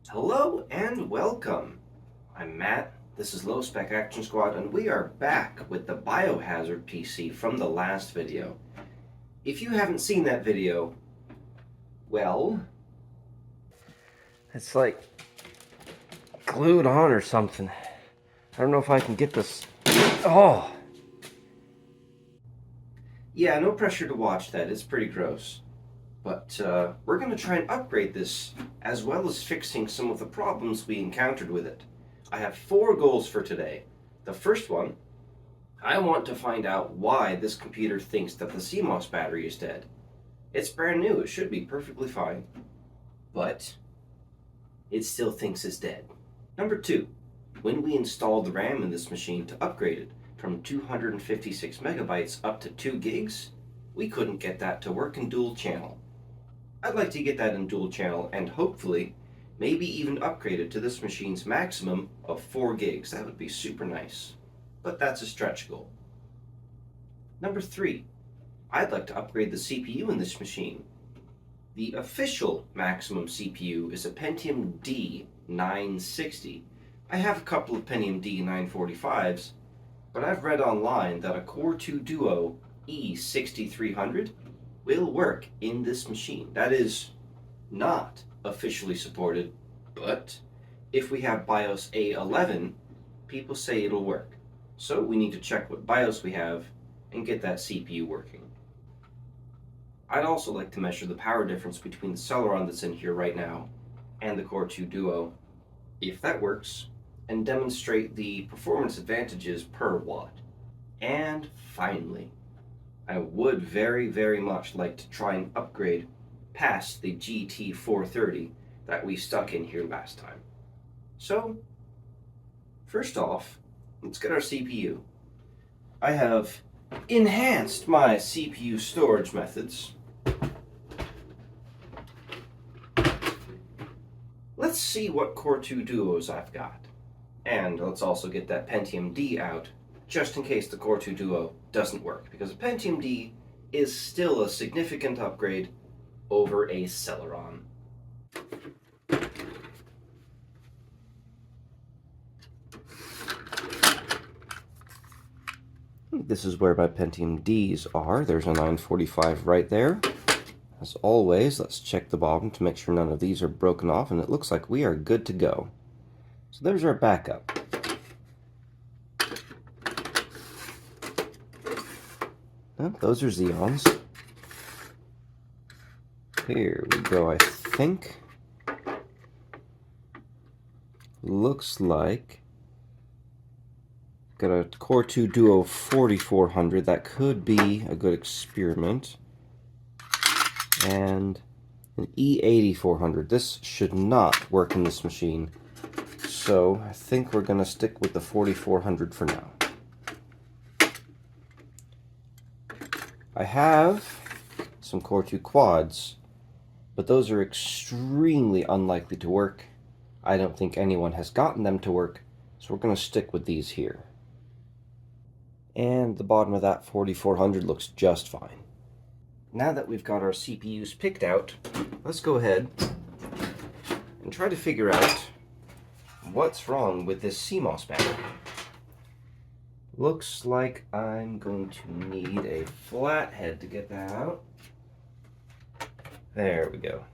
Hello and welcome. I'm Matt, this is Low Spec Action Squad, and we are back with the BIOHAZARD PC from the last video. If you haven't seen that video, well, it's like glued on or something. I don't know if I can get this. Oh! Yeah, no pressure to watch that, it's pretty gross. But we're going to try and upgrade this, as well as fixing some of the problems we encountered with it. I have 4 goals for today. The first one, I want to find out why this computer thinks that the CMOS battery is dead. It's brand new, it should be perfectly fine. But it still thinks it's dead. Number 2, when we installed the RAM in this machine to upgrade it from 256 megabytes up to 2 gigs, we couldn't get that to work in dual channel. I'd like to get that in dual channel and hopefully maybe even upgrade it to this machine's maximum of 4 gigs. That would be super nice. But that's a stretch goal. Number 3, I'd like to upgrade the CPU in this machine. The official maximum CPU is a Pentium D 960. I have a couple of Pentium D 945s, but I've read online that a Core 2 Duo E6300 will work in this machine. That is not officially supported, but if we have BIOS A11, people say it'll work. So we need to check what BIOS we have and get that CPU working. I'd also like to measure the power difference between the Celeron that's in here right now and the Core 2 Duo, if that works, and demonstrate the performance advantages per watt. And finally, I would very much like to try and upgrade past the GT430 that we stuck in here last time. So, first off, let's get our CPU. I have enhanced my CPU storage methods. Let's see what Core 2 Duos I've got. And let's also get that Pentium D out, just in case the Core 2 Duo doesn't work, because a Pentium D is still a significant upgrade over a Celeron. This is where my Pentium Ds are. There's a 945 right there. As always, let's check the bottom to make sure none of these are broken off, and it looks like we are good to go. So there's our backup. Oh, those are Xeons. Here we go, I think. Looks like got a Core 2 Duo 4400. That could be a good experiment. And an E8400. This should not work in this machine. So I think we're going to stick with the 4400 for now. I have some Core 2 quads, but those are extremely unlikely to work. I don't think anyone has gotten them to work, so we're going to stick with these here. And the bottom of that 4400 looks just fine. Now that we've got our CPUs picked out, let's go ahead and try to figure out what's wrong with this CMOS battery. Looks like I'm going to need a flathead to get that out. There we go.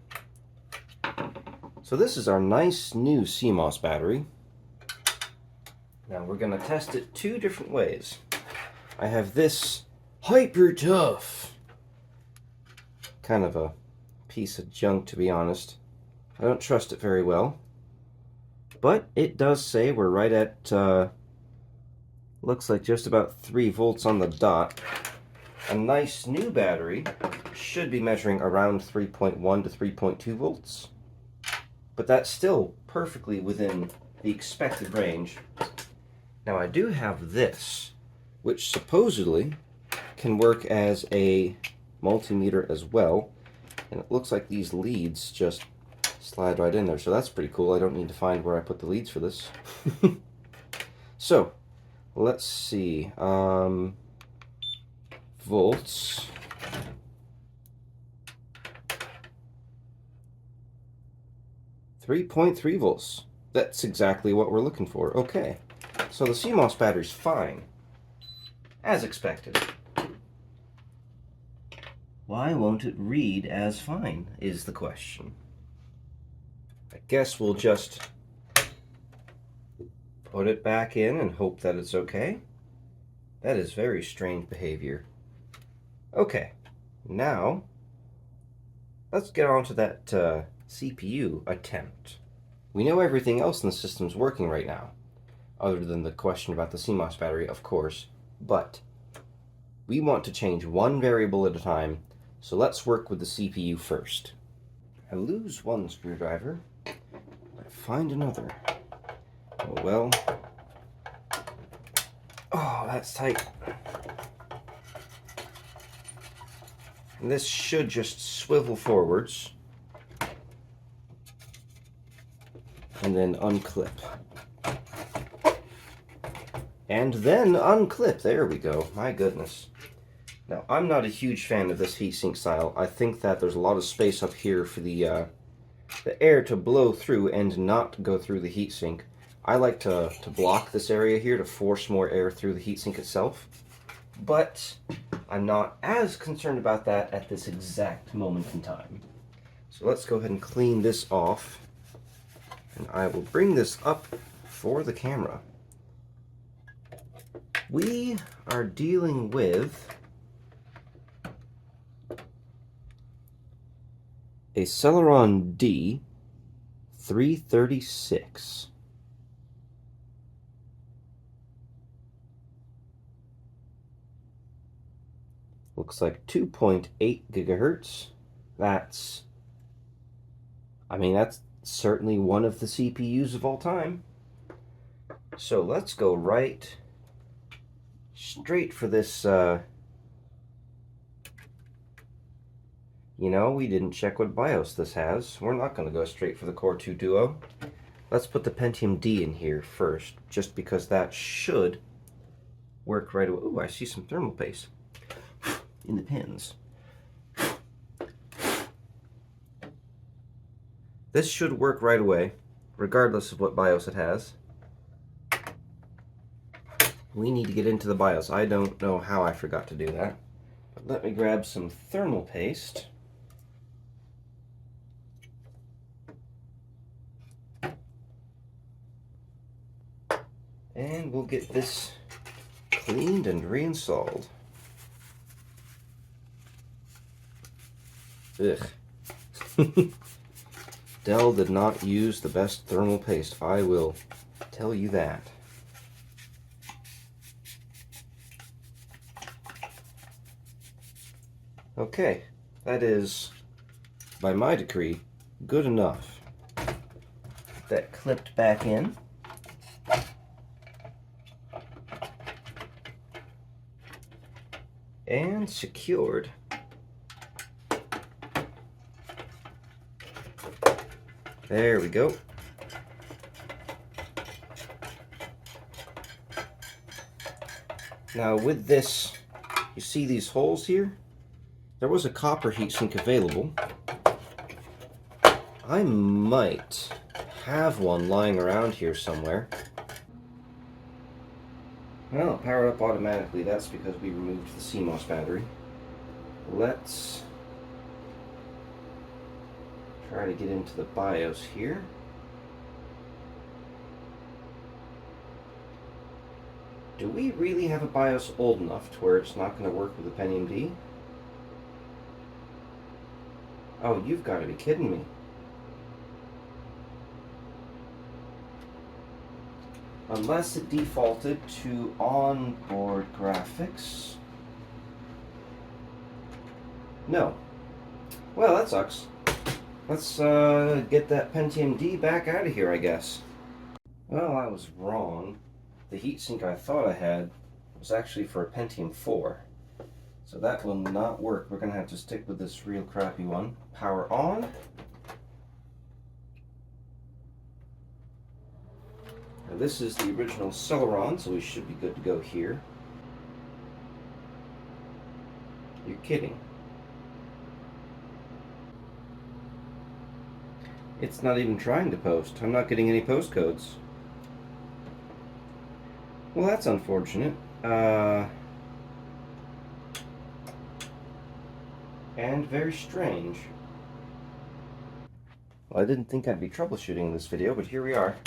So this is our nice new CMOS battery. Now we're going to test it 2 different ways. I have this hyper tough, kind of a piece of junk, to be honest. I don't trust it very well. But it does say we're right at, looks like just about 3 volts on the dot. A nice new battery should be measuring around 3.1 to 3.2 volts. But that's still perfectly within the expected range. Now I do have this, which supposedly can work as a multimeter as well. And it looks like these leads just slide right in there, so that's pretty cool. I don't need to find where I put the leads for this. So, let's see. Volts. 3.3 volts. That's exactly what we're looking for. Okay. So the CMOS battery's fine. As expected. Why won't it read as fine, is the question. I guess we'll just put it back in and hope that it's okay. That is very strange behavior. Okay, now let's get on to that CPU attempt. We know everything else in the system's working right now, other than the question about the CMOS battery, of course, but we want to change one variable at a time, so let's work with the CPU first. I lose one screwdriver, I find another. Oh well. Oh, that's tight. And this should just swivel forwards and then unclip. And then unclip. There we go. My goodness. Now, I'm not a huge fan of this heatsink style. I think that there's a lot of space up here for the air to blow through and not go through the heatsink. I like to block this area here to force more air through the heatsink itself. But I'm not as concerned about that at this exact moment in time. So let's go ahead and clean this off. And I will bring this up for the camera. We are dealing with a Celeron D336. Looks like 2.8 gigahertz. That's certainly one of the CPUs of all time. So let's go right straight for this, we didn't check what BIOS this has. We're not going to go straight for the Core 2 Duo. Let's put the Pentium D in here first, just because that should work right away. Ooh, I see some thermal paste in the pins. This should work right away, regardless of what BIOS it has. We need to get into the BIOS. I don't know how I forgot to do that. But let me grab some thermal paste. And we'll get this cleaned and reinstalled. Ugh. Dell did not use the best thermal paste, I will tell you that. Okay, that is, by my decree, good enough. That clipped back in. And secured. There we go. Now with this, you see these holes here? There was a copper heatsink available. I might have one lying around here somewhere. Well, it powered up automatically. That's because we removed the CMOS battery. Let's try to get into the BIOS here. Do we really have a BIOS old enough to where it's not going to work with the Pentium D? Oh, you've got to be kidding me. Unless it defaulted to onboard graphics. No. Well, that sucks. Let's get that Pentium D back out of here, I guess. Well, I was wrong. The heatsink I thought I had was actually for a Pentium 4. So that will not work. We're going to have to stick with this real crappy one. Power on. Now this is the original Celeron, so we should be good to go here. You're kidding. It's not even trying to post. I'm not getting any postcodes. Well, that's unfortunate. And very strange. Well, I didn't think I'd be troubleshooting in this video, but here we are.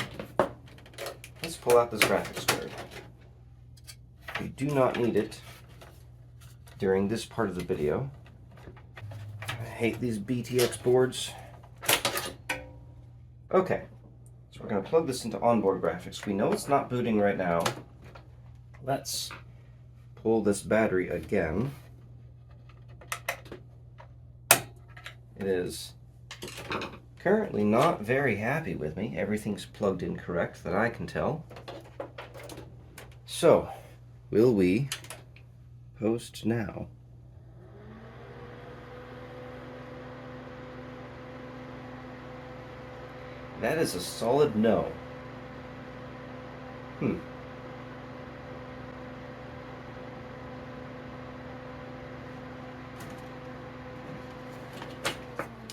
Let's pull out this graphics card. We do not need it during this part of the video. I hate these BTX boards. Okay, so we're going to plug this into onboard graphics. We know it's not booting right now. Let's pull this battery again. It is currently not very happy with me. Everything's plugged in correct that I can tell. So, will we post now? That is a solid no.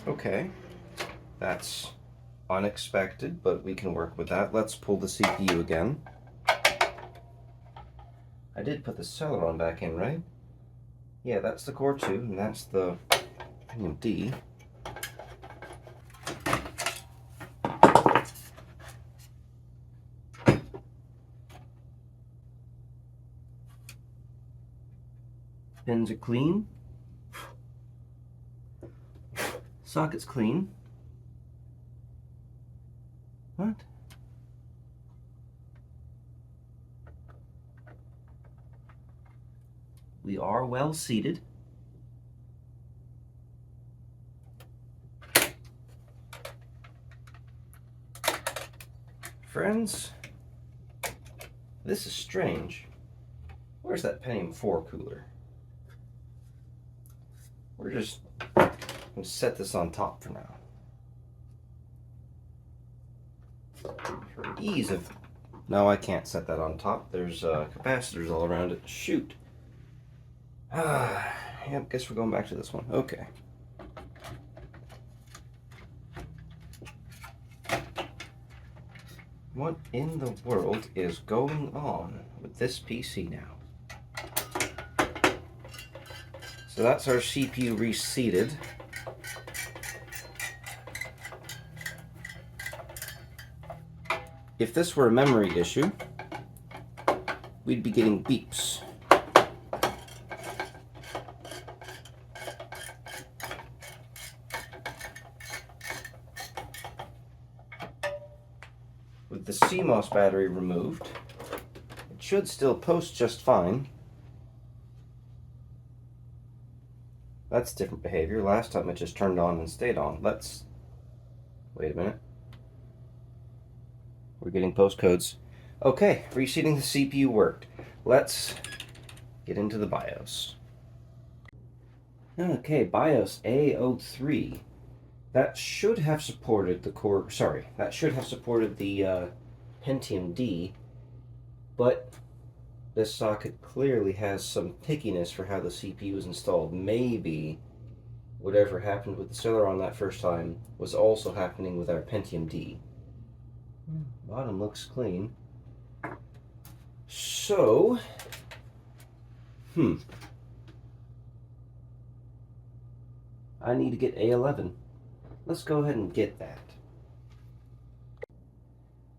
Okay, that's unexpected, but we can work with that. Let's pull the CPU again. I did put the Celeron back in, right? Yeah, that's the Core 2, and that's the D. Pins are clean. Socket's clean. What? We are well seated. Friends, this is strange. Where's that Pentium 4 cooler? We're just going to set this on top for now. For ease of... No, I can't set that on top. There's capacitors all around it. Shoot. Yep, guess we're going back to this one. Okay. What in the world is going on with this PC now? So that's our CPU reseated. If this were a memory issue, we'd be getting beeps. With the CMOS battery removed, it should still post just fine. That's different behavior. Last time it just turned on and stayed on. Let's... Wait a minute. We're getting postcodes. Okay, reseating the CPU worked. Let's get into the BIOS. Okay, BIOS A03. That should have supported the core... Sorry, that should have supported the Pentium D, but this socket clearly has some pickiness for how the CPU is installed. Maybe whatever happened with the Celeron that first time was also happening with our Pentium D. Bottom looks clean. So, I need to get A11. Let's go ahead and get that.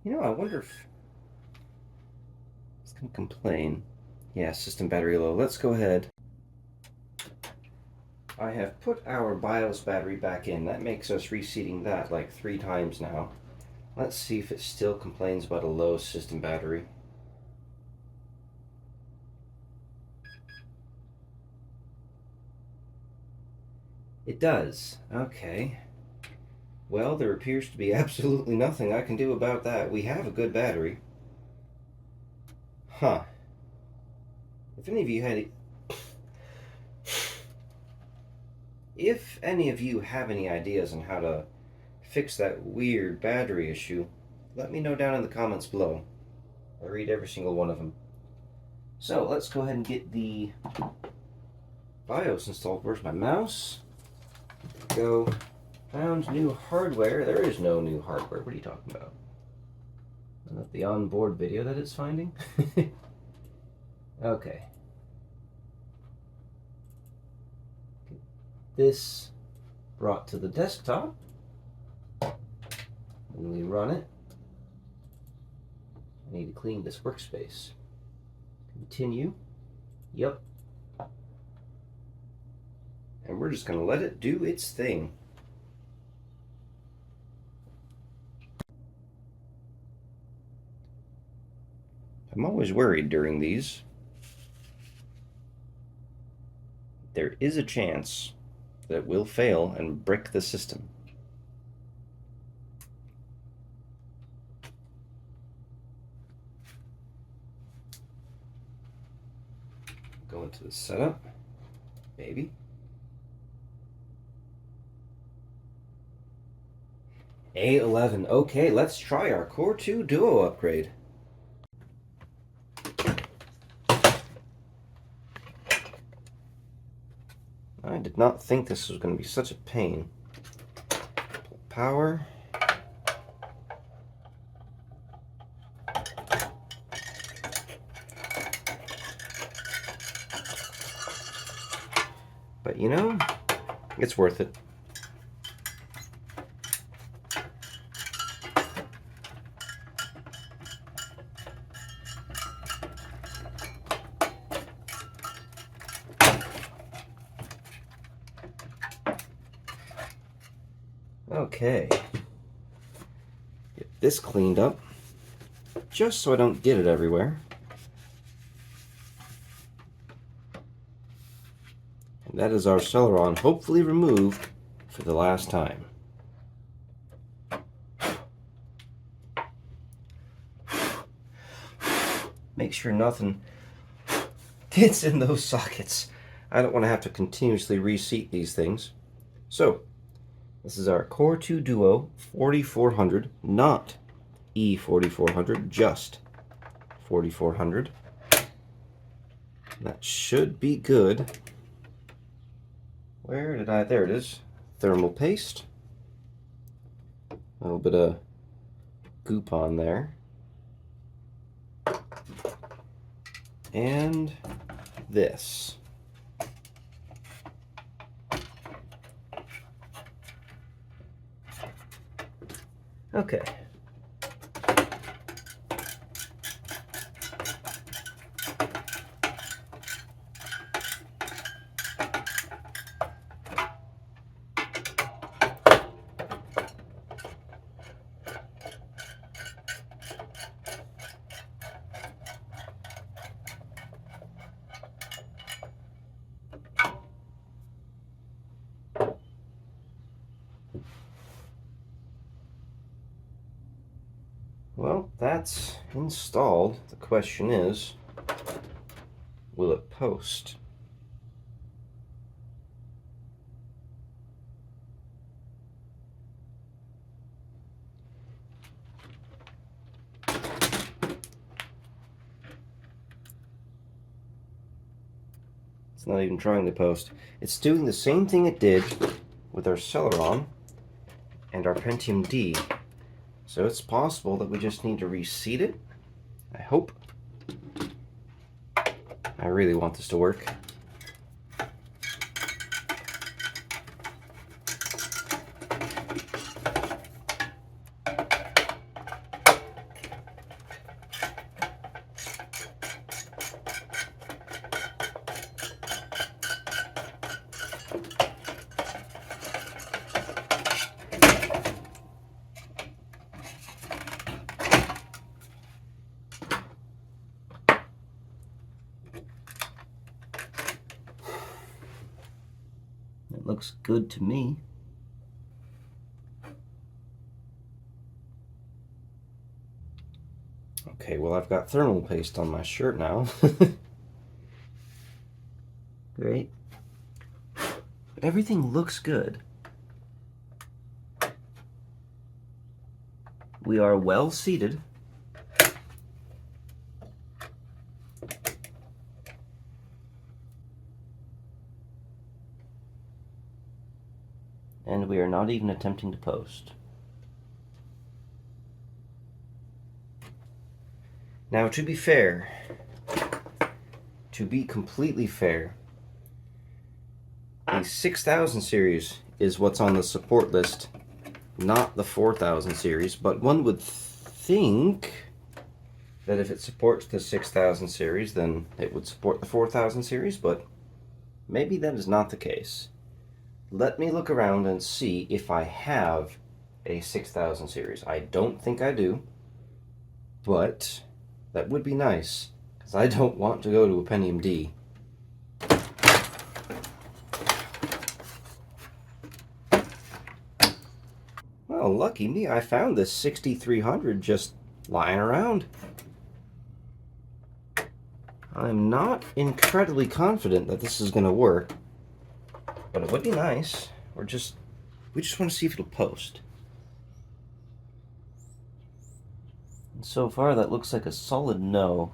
You know, I wonder if it's going to complain. Yeah, system battery low. Let's go ahead. I have put our BIOS battery back in. That makes us reseating that like 3 times now. Let's see if it still complains about a low system battery. It does. Okay. Well, there appears to be absolutely nothing I can do about that. We have a good battery. Huh. If any of you have any ideas on how to fix that weird battery issue, let me know down in the comments below. I read every single one of them. So let's go ahead and get the BIOS installed. Where's my mouse? Go. Found new hardware. There is no new hardware. What are you talking about? Is that the onboard video that it's finding? Okay. Get this brought to the desktop. When we run it, I need to clean this workspace. Continue. Yep. And we're just going to let it do its thing. I'm always worried during these. There is a chance that it will fail and break the system. Go into the setup, maybe. A11. Okay, let's try our Core 2 Duo upgrade. I did not think this was going to be such a pain. Power. But you know, it's worth it. Okay, get this cleaned up, just so I don't get it everywhere. And that is our Celeron, hopefully removed for the last time. Make sure nothing gets in those sockets. I don't want to have to continuously reseat these things. So, this is our Core 2 Duo 4400, not E4400, just 4400. That should be good. Where did I? There it is. Thermal paste. A little bit of goop on there. And this. Okay. Well, that's installed. The question is, will it post? It's not even trying to post. It's doing the same thing it did with our Celeron and our Pentium D. So it's possible that we just need to reseat it. I hope. I really want this to work. It looks good to me. Okay, well, I've got thermal paste on my shirt now. Great. But everything looks good. We are well seated. And we are not not even attempting to post. Now, to be fair, to be completely fair, the 6000 series is what's on the support list, not the 4000 series, but one would think that if it supports the 6000 series, then it would support the 4000 series, but maybe that is not the case. Let me look around and see if I have a 6000 series. I don't think I do, but that would be nice, because I don't want to go to a Pentium D. Well, lucky me, I found this 6300 just lying around. I'm not incredibly confident that this is going to work, but it would be nice. We just want to see if it'll post. And so far, that looks like a solid no.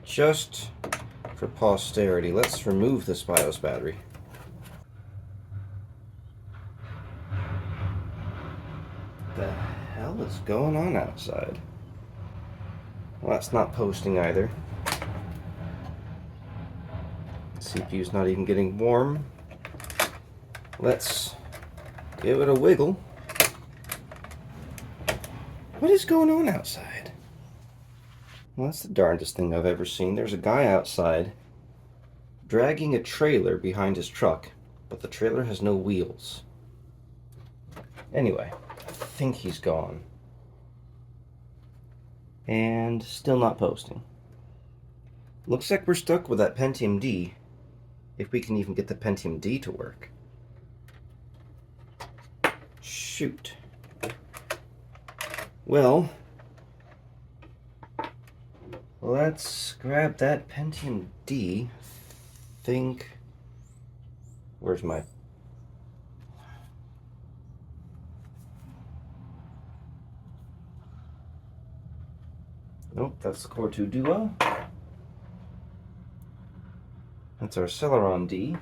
Just for posterity, let's remove this BIOS battery. What the hell is going on outside? Well, that's not posting either. The CPU's not even getting warm. Let's give it a wiggle. What is going on outside? Well, that's the darndest thing I've ever seen. There's a guy outside dragging a trailer behind his truck, but the trailer has no wheels. Anyway, I think he's gone. And still not posting. Looks like we're stuck with that Pentium D, if we can even get the Pentium D to work. Shoot. Well, let's grab that Pentium D. Where's my... Nope, that's the Core 2 Duo. That's our Celeron D.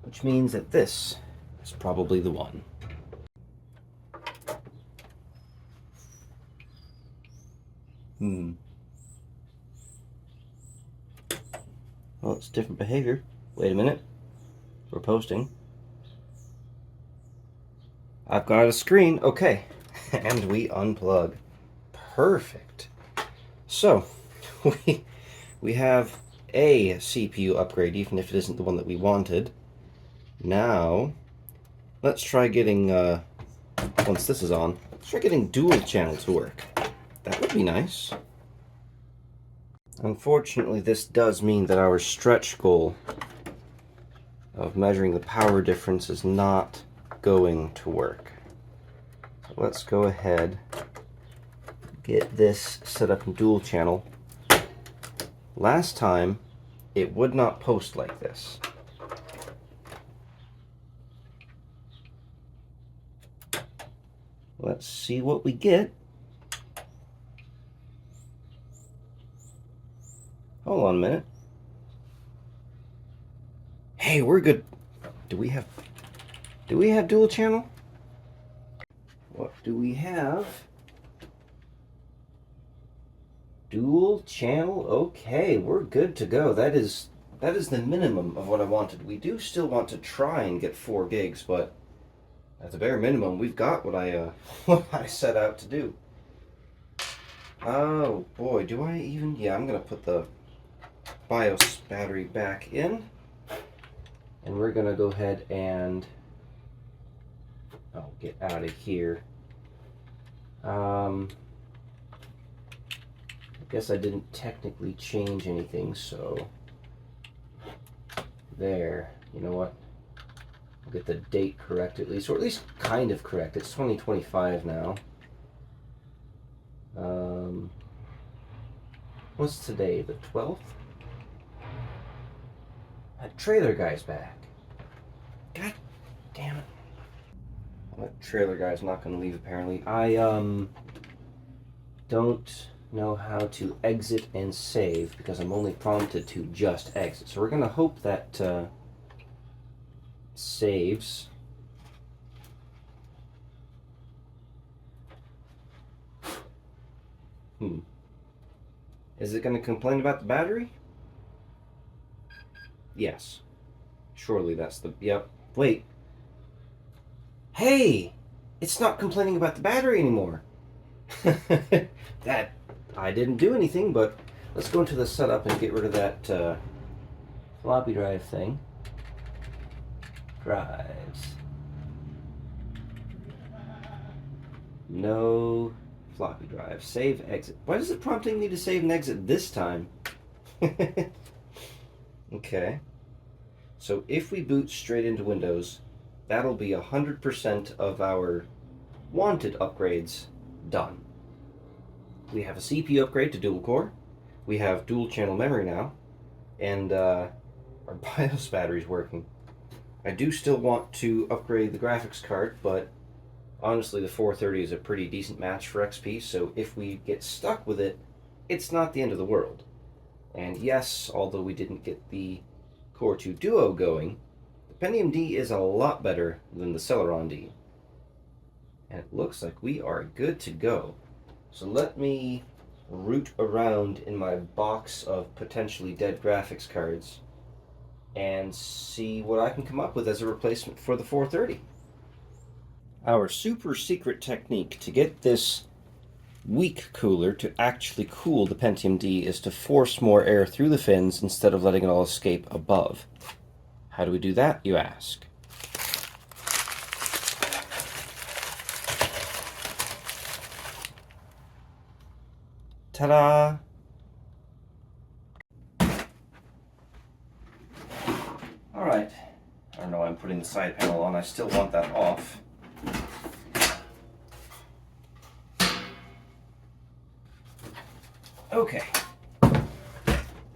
Which means that this is probably the one. Well, it's different behavior. Wait a minute. We're posting. I've got a screen. Okay. And we unplug. Perfect. So, we have a CPU upgrade, even if it isn't the one that we wanted. Now, let's try getting, once this is on, let's try getting dual channel to work. That would be nice. Unfortunately, this does mean that our stretch goal of measuring the power difference is not going to work. So let's go ahead, get this set up in dual channel. Last time, it would not post like this. Let's see what we get. Hold on a minute. Hey, we're good. Do we have dual channel? What do we have? Dual channel. Okay, we're good to go. That is the minimum of what I wanted. We do still want to try and get 4 gigs, but at the bare minimum, we've got what I set out to do. Oh boy, do I even? Yeah, I'm gonna put the BIOS battery back in, and we're gonna go ahead and get out of here. I guess I didn't technically change anything, so there. You know what? I'll get the date correct at least, or at least kind of correct. It's 2025 now. What's today? The 12th? That trailer guy's back. God damn it. Well, that trailer guy's not going to leave, apparently. I don't know how to exit and save because I'm only prompted to just exit. So we're going to hope that saves Is it going to complain about the battery? Yes. Surely that's the... Yep. Wait. Hey! It's not complaining about the battery anymore. That... I didn't do anything, but let's go into the setup and get rid of that floppy drive thing. Drives. No floppy drive. Save, exit. Why is it prompting me to save and exit this time? Okay. So if we boot straight into Windows, that'll be 100% of our wanted upgrades done. We have a CPU upgrade to dual core. We have dual channel memory now. And our BIOS battery's working. I do still want to upgrade the graphics card, but honestly the 430 is a pretty decent match for XP, so if we get stuck with it, it's not the end of the world. And yes, although we didn't get the Core 2 Duo going, the Pentium D is a lot better than the Celeron D. And it looks like we are good to go. So let me root around in my box of potentially dead graphics cards and see what I can come up with as a replacement for the 430. Our super secret technique to get this weak cooler to actually cool the Pentium D is to force more air through the fins instead of letting it all escape above. How do we do that, you ask? Ta-da! Alright, I don't know why I'm putting the side panel on, I still want that off. Okay,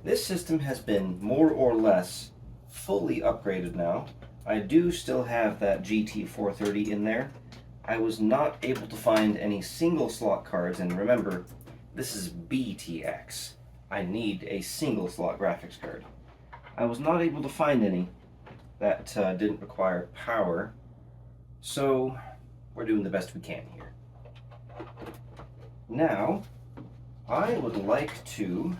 this system has been more or less fully upgraded now. I do still have that GT430 in there. I was not able to find any single slot cards, and remember, this is BTX. I need a single slot graphics card. I was not able to find any that didn't require power, so we're doing the best we can here. Now, I would like to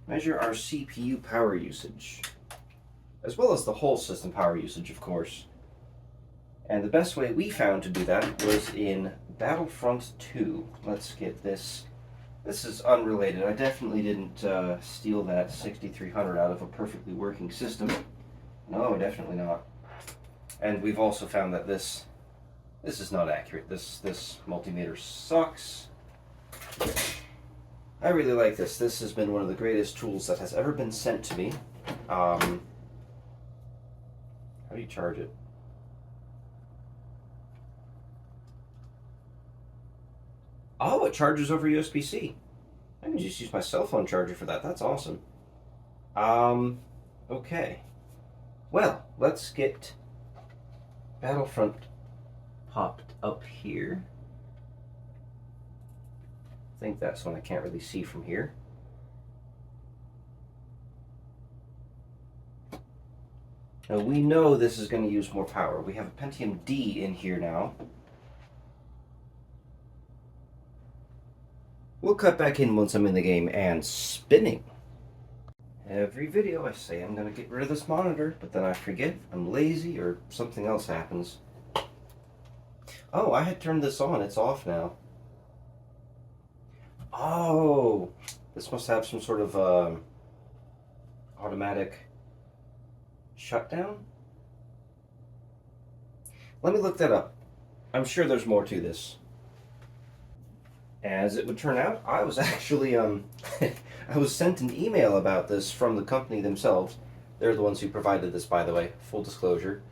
measure our CPU power usage, as well as the whole system power usage, of course. And the best way we found to do that was in Battlefront 2. Let's get this. This is unrelated. I definitely didn't steal that 6300 out of a perfectly working system. No, definitely not. And we've also found that this is not accurate. This multimeter sucks. I really like this. This has been one of the greatest tools that has ever been sent to me. How do you charge it? Oh, it charges over USB-C. I can just use my cell phone charger for that. That's awesome. Okay. Well, let's get Battlefront popped up here. I think that's one I can't really see from here. Now we know this is going to use more power. We have a Pentium D in here now. We'll cut back in once I'm in the game and spinning. Every video I say I'm going to get rid of this monitor, but then I forget, I'm lazy, or something else happens. Oh, I had turned this on. It's off now. Oh, this must have some sort of automatic shutdown? Let me look that up. I'm sure there's more to this. As it would turn out, I was actually, I was sent an email about this from the company themselves. They're the ones who provided this, by the way, full disclosure.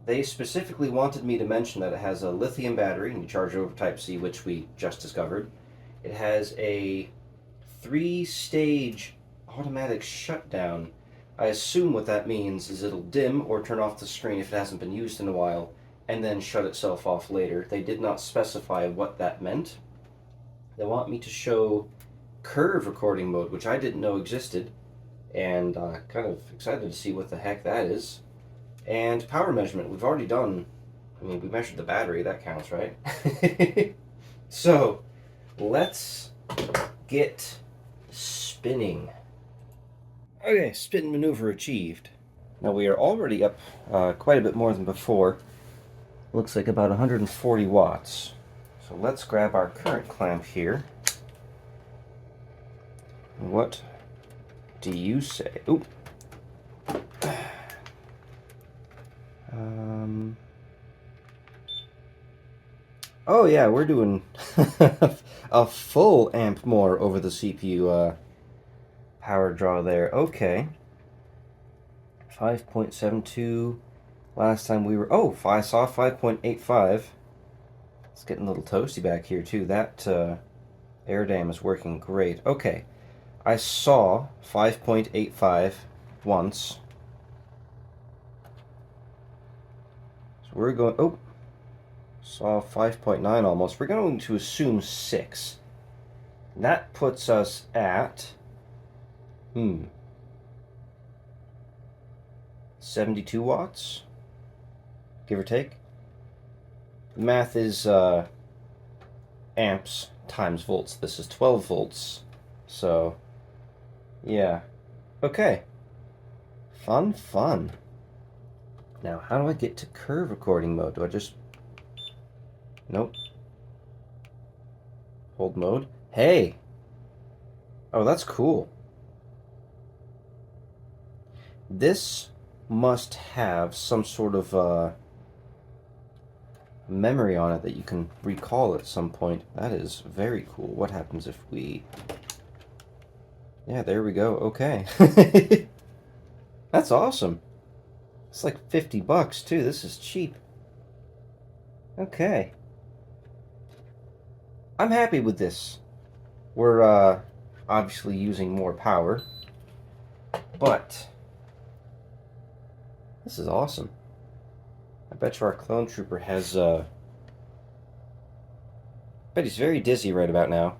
They specifically wanted me to mention that it has a lithium battery, and you charge it over Type-C, which we just discovered. It has a 3-stage automatic shutdown. I assume what that means is it'll dim or turn off the screen if it hasn't been used in a while, and then shut itself off later. They did not specify what that meant. They want me to show curve recording mode, which I didn't know existed. and kind of excited to see what the heck that is. And power measurement, we've already done. I mean, we measured the battery, that counts, right? So, let's get spinning. Okay, spin maneuver achieved. Now we are already up quite a bit more than before. Looks like about 140 watts. So let's grab our current clamp here. What do you say? Oop. Oh yeah, we're doing a full amp more over the CPU power draw there. Okay. 5.72. Last time we were... Oh, I saw 5.85. It's getting a little toasty back here too. That air dam is working great. Okay. I saw 5.85 once. So we're going... Oh. Saw 5.9 almost. We're going to assume 6. That puts us at... 72 watts? Give or take. The math is amps times volts. This is 12 volts. So, yeah. Okay. Fun, fun. Now, how do I get to curve recording mode? Do I just... Nope. Hold mode. Hey! Oh, that's cool. This must have some sort of memory on it that you can recall at some point. That is very cool. What happens if we... Yeah, there we go. Okay. That's awesome. It's like 50 bucks too. This is cheap. Okay. I'm happy with this. We're obviously using more power, but this is awesome. I bet you our clone trooper has bet he's very dizzy right about now.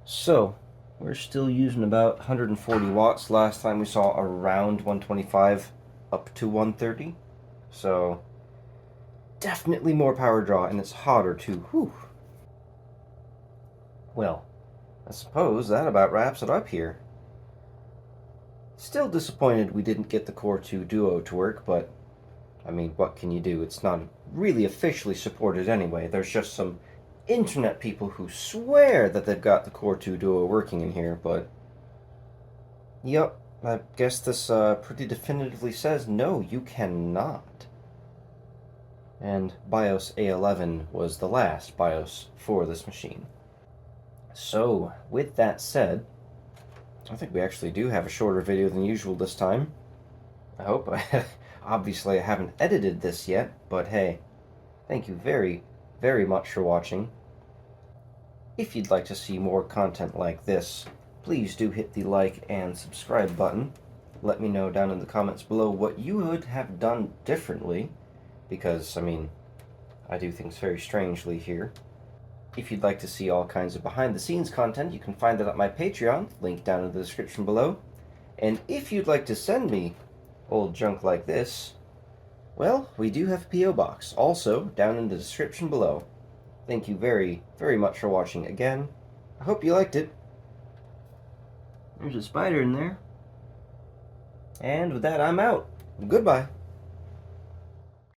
So we're still using about 140 watts. Last time we saw around 125 up to 130. So definitely more power draw, and it's hotter too. Whew. Well, I suppose that about wraps it up here. Still disappointed we didn't get the Core 2 Duo to work, but I mean, what can you do? It's not really officially supported anyway. There's just some internet people who swear that they've got the Core 2 Duo working in here, but yep, I guess this pretty definitively says no, you cannot. And BIOS A11 was the last BIOS for this machine. So, with that said, I think we actually do have a shorter video than usual this time. I hope. Obviously, I haven't edited this yet, but hey, thank you very, very much for watching. If you'd like to see more content like this, please do hit the like and subscribe button. Let me know down in the comments below what you would have done differently, because, I mean, I do things very strangely here. If you'd like to see all kinds of behind-the-scenes content, you can find that at my Patreon, link down in the description below. And if you'd like to send me old junk like this, well, we do have a P.O. Box, also down in the description below. Thank you very, very much for watching again. I hope you liked it. There's a spider in there. And with that, I'm out. Goodbye.